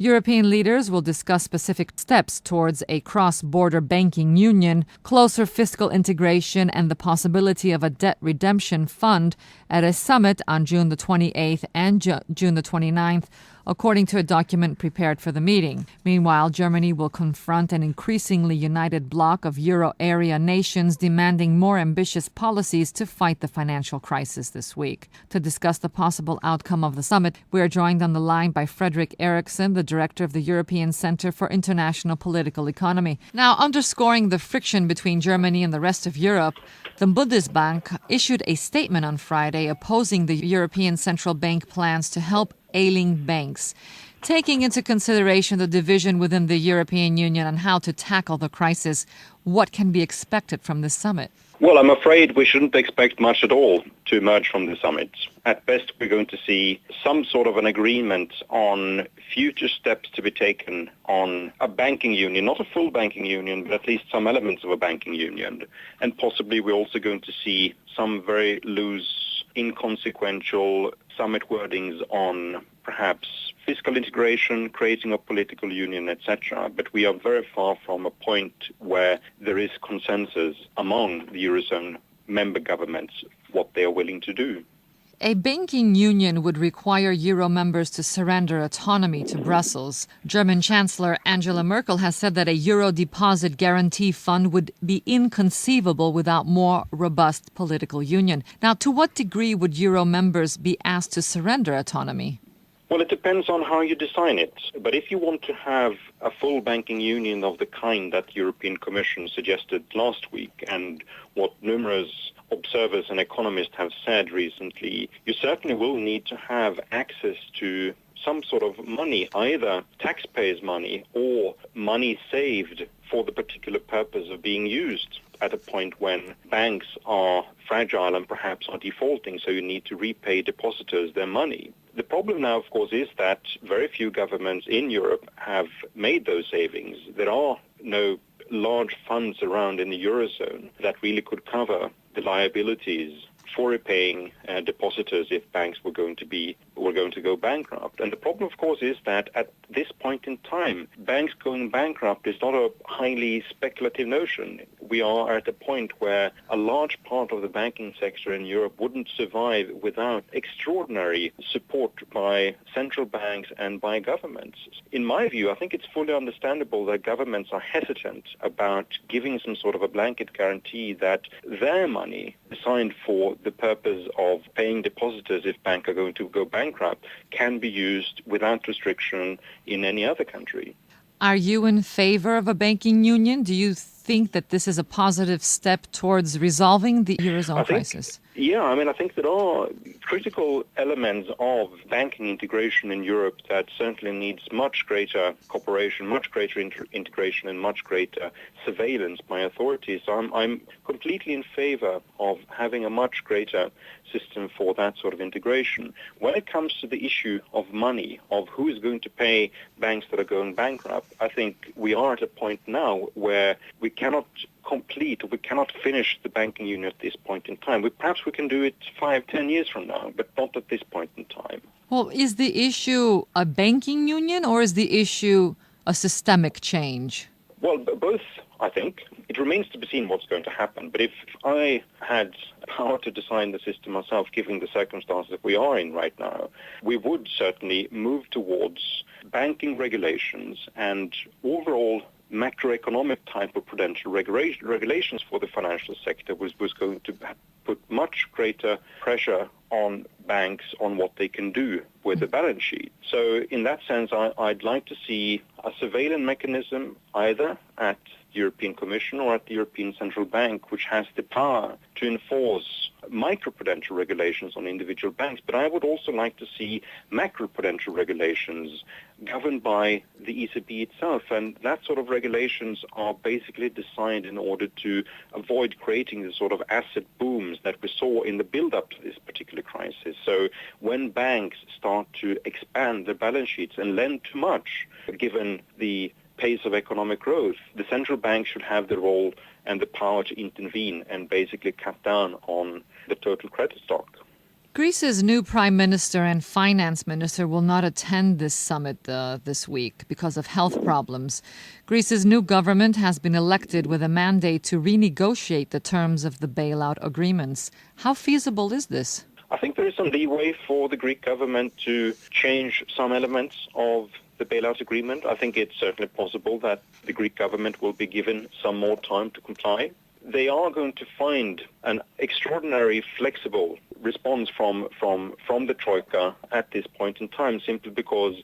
European leaders will discuss specific steps towards a cross-border banking union, closer fiscal integration, and the possibility of a debt redemption fund at a summit on June the 28th and June the 29th, according to a document prepared for the meeting. Meanwhile, Germany will confront an increasingly united bloc of euro area nations demanding more ambitious policies to fight the financial crisis this week. To discuss the possible outcome of the summit, we are joined on the line by Fredrick Erixon, the Director of the European Centre for International Political Economy. Now, underscoring the friction between Germany and the rest of Europe, the Bundesbank issued a statement on Friday opposing the European Central Bank plans to help ailing banks, taking into consideration the division within the European Union on how to tackle the crisis. What can be expected from this summit? Well, I'm afraid we shouldn't expect much at all to emerge from the summit. At best, we're going to see some sort of an agreement on future steps to be taken on a banking union, not a full banking union, but at least some elements of a banking union. And possibly we're also going to see some very loose, inconsequential summit wordings on perhaps fiscal integration, creating a political union, etc. But we are very far from a point where there is consensus among the Eurozone member governments what they are willing to do. A banking union would require Euro members to surrender autonomy to Brussels. German Chancellor Angela Merkel has said that a Euro deposit guarantee fund would be inconceivable without more robust political union. Now, to what degree would Euro members be asked to surrender autonomy? Well, it depends on how you design it. But if you want to have a full banking union of the kind that the European Commission suggested last week and what numerous observers and economists have said recently, you certainly will need to have access to some sort of money, either taxpayers' money or money saved for the particular purpose of being used at a point when banks are fragile and perhaps are defaulting, so you need to repay depositors their money. The problem now, of course, is that very few governments in Europe have made those savings. There are no large funds around in the Eurozone that really could cover the liabilities for repaying depositors if banks were going to go bankrupt. And the problem, of course, is that at this point in time, banks going bankrupt is not a highly speculative notion. We are at a point where a large part of the banking sector in Europe wouldn't survive without extraordinary support by central banks and by governments. In my view, I think it's fully understandable that governments are hesitant about giving some sort of a blanket guarantee that their money designed for the purpose of paying depositors if banks are going to go bankrupt can be used without restriction in any other country. Are you in favor of a banking union? Do you think that this is a positive step towards resolving the Eurozone crisis? Yeah, I think there are critical elements of banking integration in Europe that certainly needs much greater cooperation, much greater integration, and much greater surveillance by authorities. So I'm completely in favor of having a much greater system for that sort of integration. When it comes to the issue of money, of who is going to pay banks that are going bankrupt, I think we are at a point now where we cannot finish the banking union at this point in time. Perhaps we can do it 5-10 years from now, but not at this point in time. Well, is the issue a banking union or is the issue a systemic change? Well, both, I think. It remains to be seen what's going to happen. But if I had power to design the system myself, given the circumstances that we are in right now, we would certainly move towards banking regulations and overall macroeconomic type of prudential regulations for the financial sector was going to put much greater pressure on banks on what they can do with the balance sheet. So in that sense, I'd like to see a surveillance mechanism either at the European Commission or at the European Central Bank, which has the power to enforce microprudential regulations on individual banks. But I would also like to see macroprudential regulations governed by the ECB itself. And that sort of regulations are basically designed in order to avoid creating the sort of asset booms that we saw in the build-up to this particular crisis. So when banks start to expand their balance sheets and lend too much, given the pace of economic growth, the central bank should have the role and the power to intervene and basically cut down on the total credit stock. Greece's new prime minister and finance minister will not attend this summit this week because of health problems. Greece's new government has been elected with a mandate to renegotiate the terms of the bailout agreements. How feasible is this? I think there is some leeway for the Greek government to change some elements of the bailout agreement. I think it's certainly possible that the Greek government will be given some more time to comply. They are going to find an extraordinary flexible response from the Troika at this point in time, simply because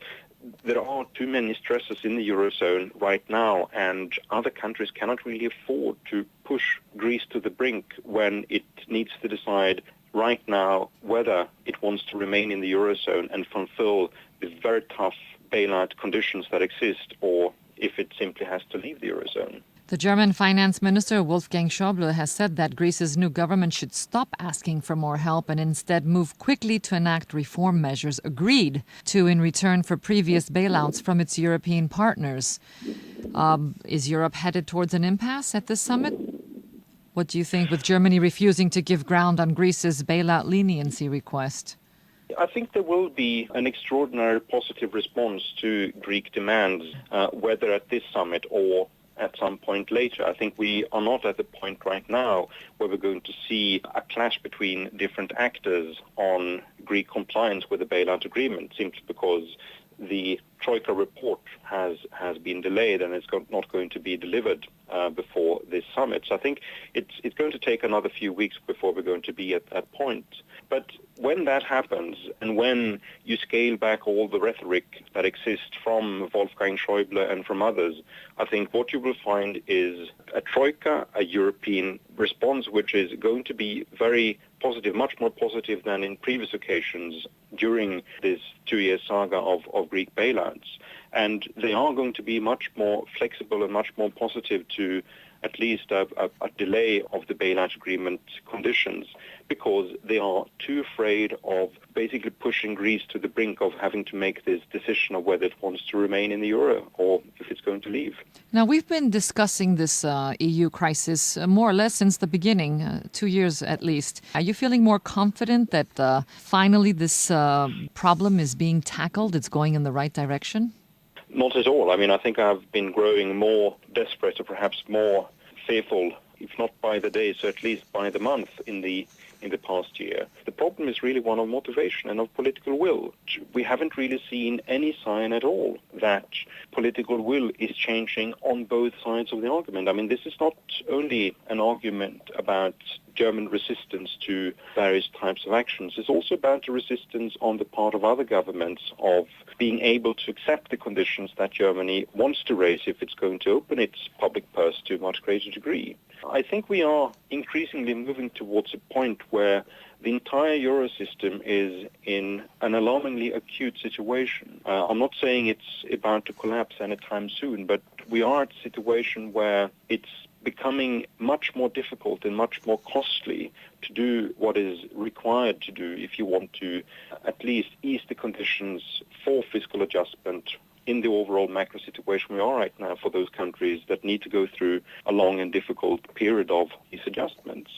there are too many stresses in the Eurozone right now, and other countries cannot really afford to push Greece to the brink when it needs to decide right now whether it wants to remain in the Eurozone and fulfill the very tough bailout conditions that exist, or if it simply has to leave the Eurozone. The German finance minister Wolfgang Schäuble has said that Greece's new government should stop asking for more help and instead move quickly to enact reform measures agreed to in return for previous bailouts from its European partners. Is Europe headed towards an impasse at this summit? What do you think, with Germany refusing to give ground on Greece's bailout leniency request? I think there will be an extraordinary positive response to Greek demands, whether at this summit or at some point later. I think we are not at the point right now where we're going to see a clash between different actors on Greek compliance with the bailout agreement, simply because the Troika report has been delayed and it's not going to be delivered before this summit. So I think it's going to take another few weeks before we're going to be at that point. But when that happens, and when you scale back all the rhetoric that exists from Wolfgang Schäuble and from others, I think what you will find is a Troika, a European response, which is going to be very positive, much more positive than in previous occasions during this 2-year saga of Greek bailouts. And they are going to be much more flexible and much more positive to at least a delay of the bailout agreement conditions, because they are too afraid of basically pushing Greece to the brink of having to make this decision of whether it wants to remain in the euro or if it's going to leave. Now, we've been discussing this EU crisis more or less since the beginning, 2 years at least. Are you feeling more confident that finally this problem is being tackled, it's going in the right direction? Not at all. I mean, I think I've been growing more desperate or perhaps more fearful, if not by the day, so at least by the month in the past year. The problem is really one of motivation and of political will. We haven't really seen any sign at all that political will is changing on both sides of the argument. I mean, this is not only an argument about German resistance to various types of actions. It's also about the resistance on the part of other governments of being able to accept the conditions that Germany wants to raise if it's going to open its public purse to a much greater degree. I think we are increasingly moving towards a point where the entire euro system is in an alarmingly acute situation. I'm not saying it's about to collapse anytime soon, but we are at a situation where it's becoming much more difficult and much more costly to do what is required to do if you want to at least ease the conditions for fiscal adjustment in the overall macro situation we are right now for those countries that need to go through a long and difficult period of these adjustments.